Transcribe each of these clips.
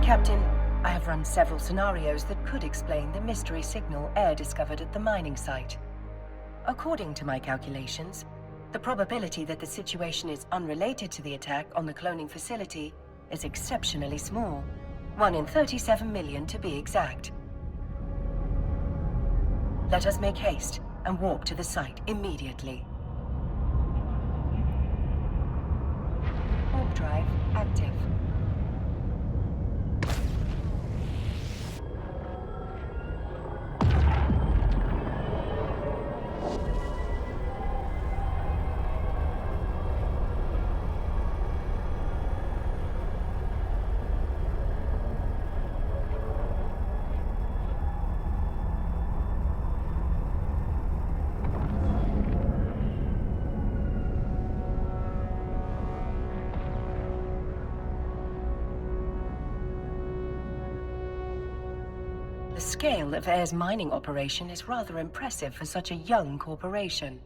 Captain, I have run several scenarios that could explain the mystery signal Air discovered at the mining site. According to my calculations, the probability that the situation is unrelated to the attack on the cloning facility is exceptionally small. 1 in 37 million to be exact. Let us make haste and walk to the site immediately. Warp drive active. The scale of Air's mining operation is rather impressive for such a young corporation.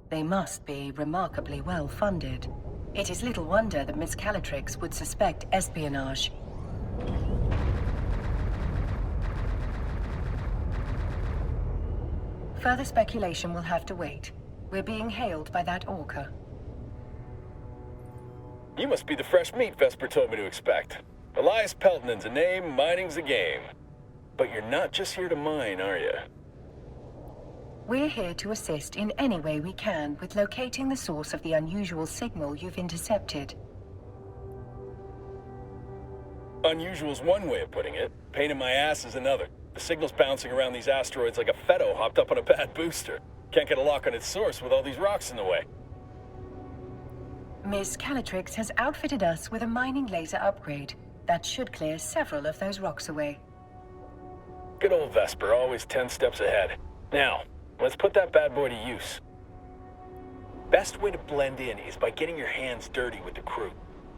They must be remarkably well funded. It is little wonder that Miss Calatrix would suspect espionage. Further speculation will have to wait. We're being hailed by that orca. You must be the fresh meat Vesper told me to expect. Elias Peltonen's a name, mining's a game. But you're not just here to mine, are you? We're here to assist in any way we can with locating the source of the unusual signal you've intercepted. Unusual's one way of putting it. Pain in my ass is another. The signal's bouncing around these asteroids like a Fetto hopped up on a bad booster. Can't get a lock on its source with all these rocks in the way. Miss Calatrix has outfitted us with a mining laser upgrade that should clear several of those rocks away. Good old Vesper, always 10 steps ahead. Now, let's put that bad boy to use. Best way to blend in is by getting your hands dirty with the crew.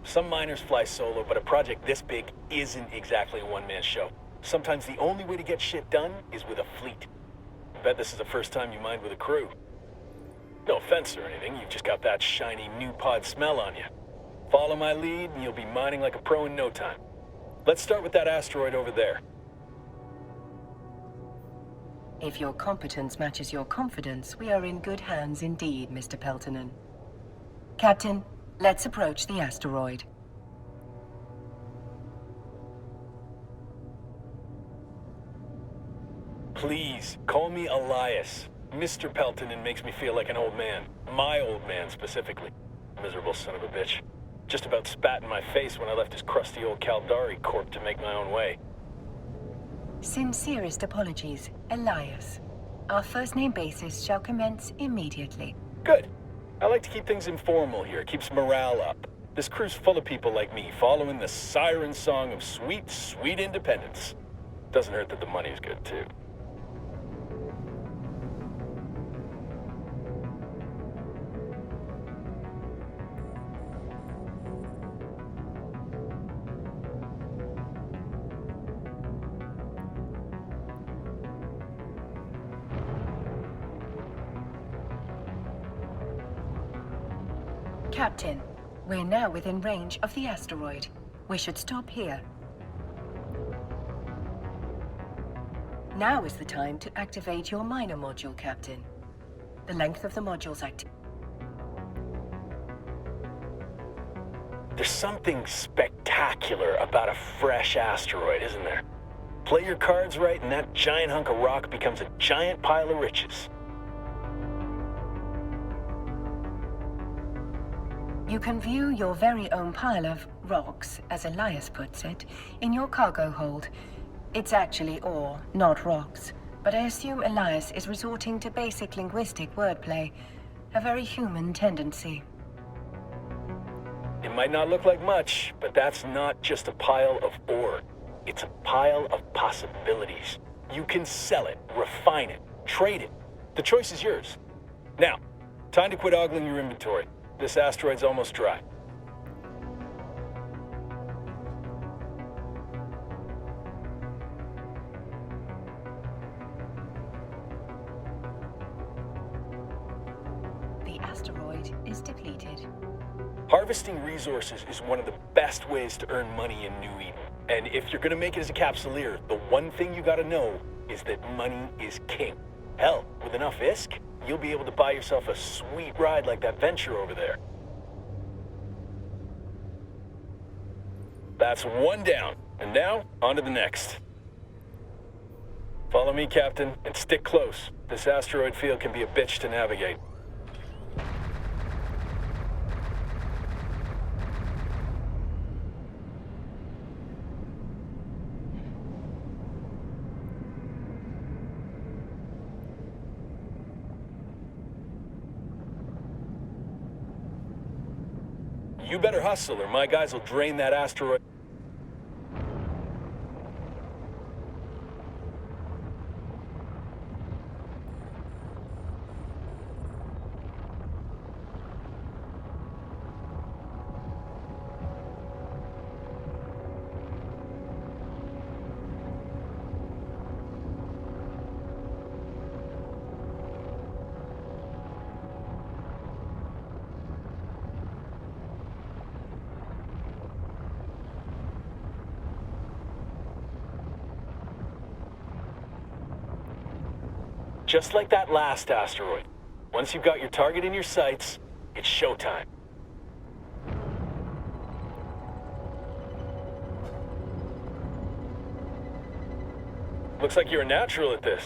Some miners fly solo, but a project this big isn't exactly a one-man show. Sometimes the only way to get shit done is with a fleet. I bet this is the first time you mined with a crew. No offense or anything, you've just got that shiny new pod smell on you. Follow my lead and you'll be mining like a pro in no time. Let's start with that asteroid over there. If your competence matches your confidence, we are in good hands indeed, Mr. Peltonen. Captain, let's approach the asteroid. Please, call me Elias. Mr. Peltonen makes me feel like an old man. My old man, specifically. Miserable son of a bitch. Just about spat in my face when I left his crusty old Caldari corp to make my own way. Sincerest apologies, Elias. Our first name basis shall commence immediately. Good. I like to keep things informal here. Keeps morale up. This crew's full of people like me, following the siren song of sweet, sweet independence. Doesn't hurt that the money's good, too. Captain, we're now within range of the asteroid. We should stop here. Now is the time to activate your miner module, Captain. The length of the module's There's something spectacular about a fresh asteroid, isn't there? Play your cards right and that giant hunk of rock becomes a giant pile of riches. You can view your very own pile of rocks, as Elias puts it, in your cargo hold. It's actually ore, not rocks, but I assume Elias is resorting to basic linguistic wordplay, a very human tendency. It might not look like much, but that's not just a pile of ore. It's a pile of possibilities. You can sell it, refine it, trade it. The choice is yours. Now, time to quit ogling your inventory. This asteroid's almost dry. The asteroid is depleted. Harvesting resources is one of the best ways to earn money in New Eden, And if you're gonna make it as a capsuleer, the one thing you gotta know is that money is king. Hell, with enough ISK, you'll be able to buy yourself a sweet ride like that venture over there. That's one down, and now, on to the next. Follow me, Captain, and stick close. This asteroid field can be a bitch to navigate. You better hustle, or my guys will drain that asteroid. Just like that last asteroid. Once you've got your target in your sights, it's showtime. Looks like you're a natural at this.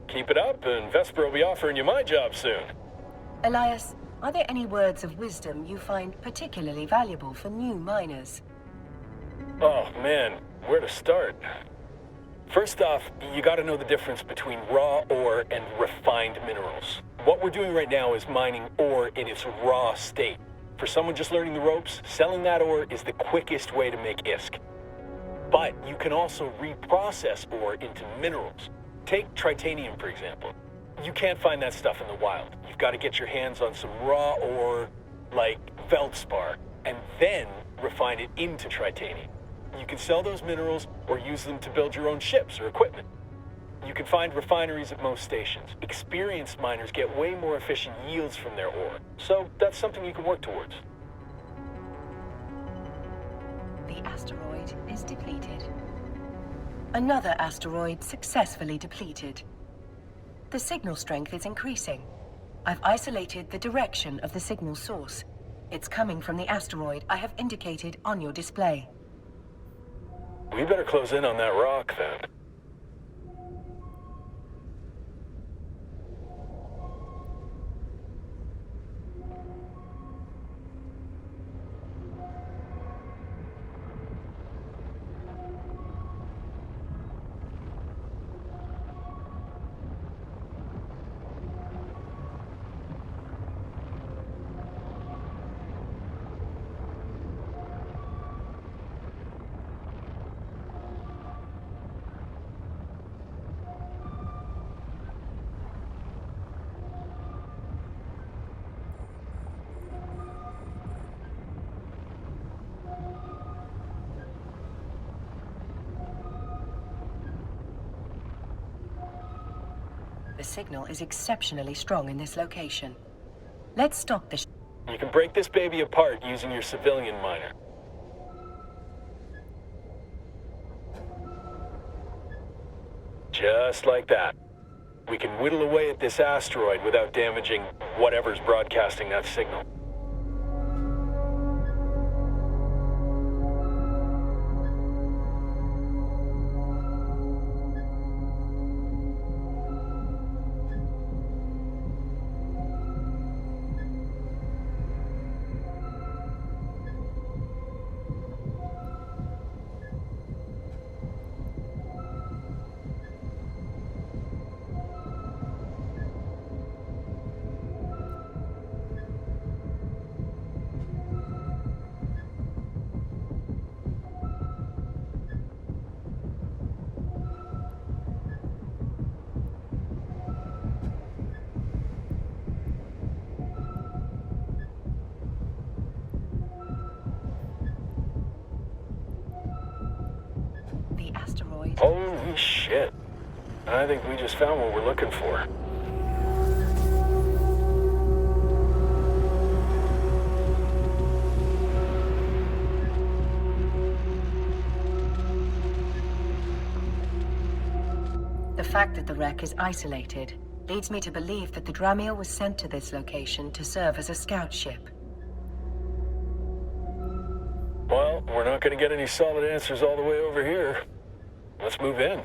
Keep it up, and Vesper will be offering you my job soon. Elias, are there any words of wisdom you find particularly valuable for new miners? Oh man, where to start? First off, you gotta know the difference between raw ore and refined minerals. What we're doing right now is mining ore in its raw state. For someone just learning the ropes, selling that ore is the quickest way to make ISK. But you can also reprocess ore into minerals. Take titanium, for example. You can't find that stuff in the wild. You've got to get your hands on some raw ore, like feldspar, and then refine it into titanium. You can sell those minerals or use them to build your own ships or equipment. You can find refineries at most stations. Experienced miners get way more efficient yields from their ore, so that's something you can work towards. The asteroid is depleted. Another asteroid successfully depleted. The signal strength is increasing. I've isolated the direction of the signal source. It's coming from the asteroid I have indicated on your display. We better close in on that rock, then. The signal is exceptionally strong in this location. Let's stop the You can break this baby apart using your civilian miner. Just like that. We can whittle away at this asteroid without damaging whatever's broadcasting that signal. Holy shit. I think we just found what we're looking for. fact that the wreck is isolated leads me to believe that the Dramiel was sent to this location to serve as a scout ship. Well, we're not going to get any solid answers all the way over here. Let's move in.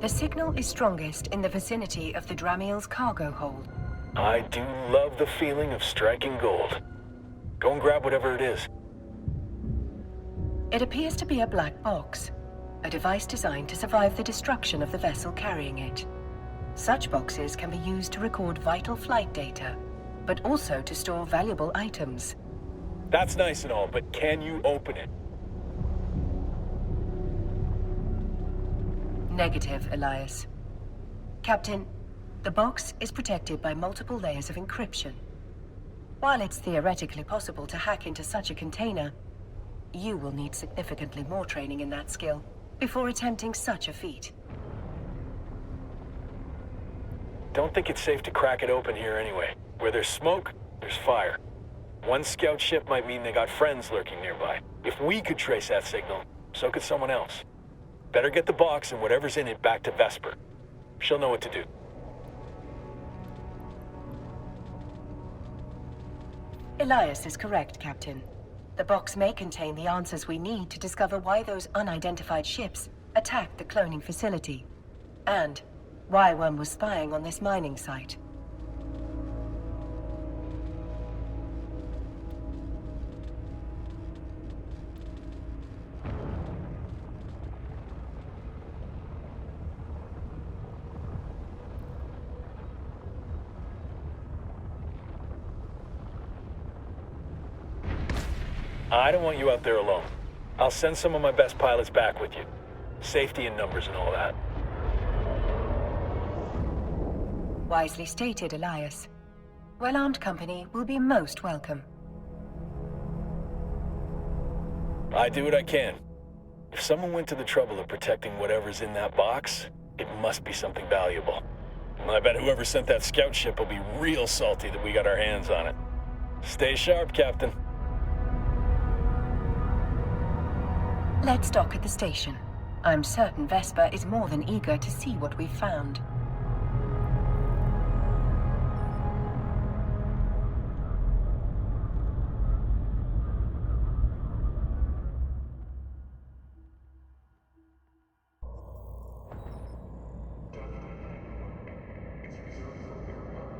The signal is strongest in the vicinity of the Dramiel's cargo hold. I do love the feeling of striking gold. Go and grab whatever it is. It appears to be a black box, a device designed to survive the destruction of the vessel carrying it. Such boxes can be used to record vital flight data, but also to store valuable items. That's nice and all, but can you open it? Negative, Elias. Captain, the box is protected by multiple layers of encryption. While it's theoretically possible to hack into such a container, you will need significantly more training in that skill before attempting such a feat. Don't think it's safe to crack it open here anyway. Where there's smoke, there's fire. One scout ship might mean they got friends lurking nearby. If we could trace that signal, so could someone else. Better get the box and whatever's in it back to Vesper. She'll know what to do. Elias is correct, Captain. The box may contain the answers we need to discover why those unidentified ships attacked the cloning facility, and why one was spying on this mining site. I don't want you out there alone. I'll send some of my best pilots back with you. Safety in numbers and all that. Wisely stated, Elias. Well-armed company will be most welcome. I do what I can. If someone went to the trouble of protecting whatever's in that box, it must be something valuable. And I bet whoever sent that scout ship will be real salty that we got our hands on it. Stay sharp, Captain. Let's dock at the station. I'm certain Vesper is more than eager to see what we've found.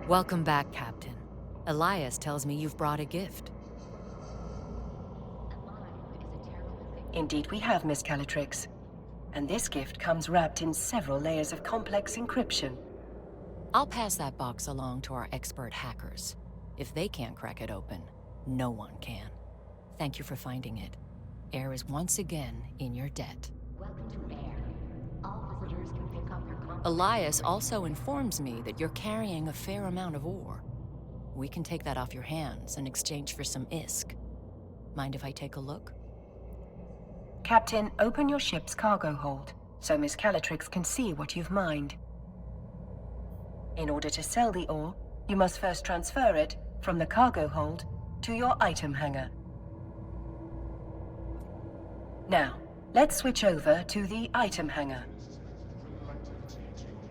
Welcome back, Captain. Elias tells me you've brought a gift. Indeed we have, Miss Calatrix. And this gift comes wrapped in several layers of complex encryption. I'll pass that box along to our expert hackers. If they can't crack it open, no one can. Thank you for finding it. Air is once again in your debt. Welcome to Air. All visitors can pick up your Elias also informs me that you're carrying a fair amount of ore. We can take that off your hands in exchange for some ISK. Mind if I take a look? Captain, open your ship's cargo hold, so Miss Calatrix can see what you've mined. In order to sell the ore, you must first transfer it from the cargo hold to your item hangar. Now, let's switch over to the item hangar.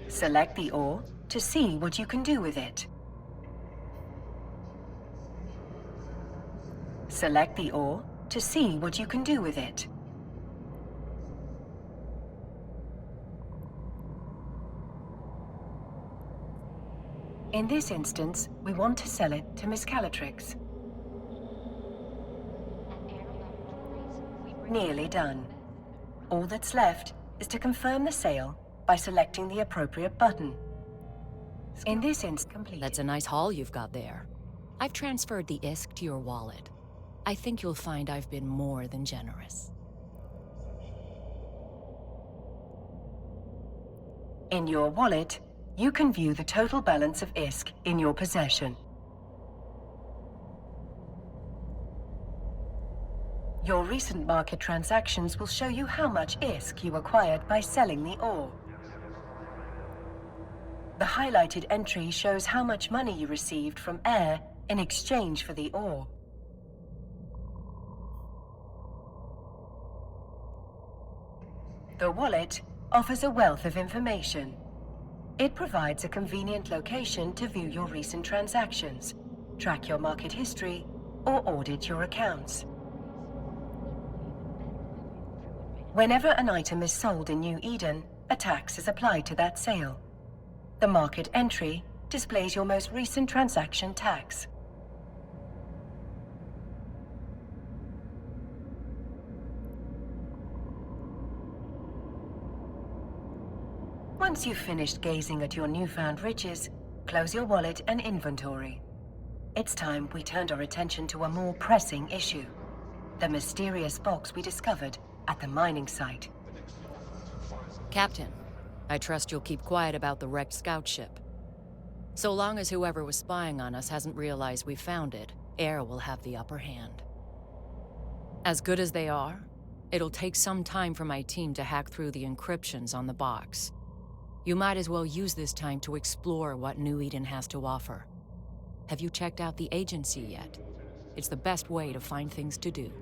Select the ore to see what you can do with it. Select the ore to see what you can do with it. In this instance, we want to sell it to Miss Calatrix. Nearly done. All that's left is to confirm the sale by selecting the appropriate button. In this instance, complete. That's a nice haul you've got there. I've transferred the ISK to your wallet. I think you'll find I've been more than generous. In your wallet, you can view the total balance of ISK in your possession. Your recent market transactions will show you how much ISK you acquired by selling the ore. The highlighted entry shows how much money you received from Air in exchange for the ore. The wallet offers a wealth of information. It provides a convenient location to view your recent transactions, track your market history, or audit your accounts. Whenever an item is sold in New Eden, a tax is applied to that sale. The market entry displays your most recent transaction tax. Once you've finished gazing at your newfound riches, close your wallet and inventory. It's time we turned our attention to a more pressing issue: the mysterious box we discovered at the mining site. Captain, I trust you'll keep quiet about the wrecked scout ship. So long as whoever was spying on us hasn't realized we found it, Air will have the upper hand. As good as they are, it'll take some time for my team to hack through the encryptions on the box. You might as well use this time to explore what New Eden has to offer. Have you checked out the agency yet? It's the best way to find things to do.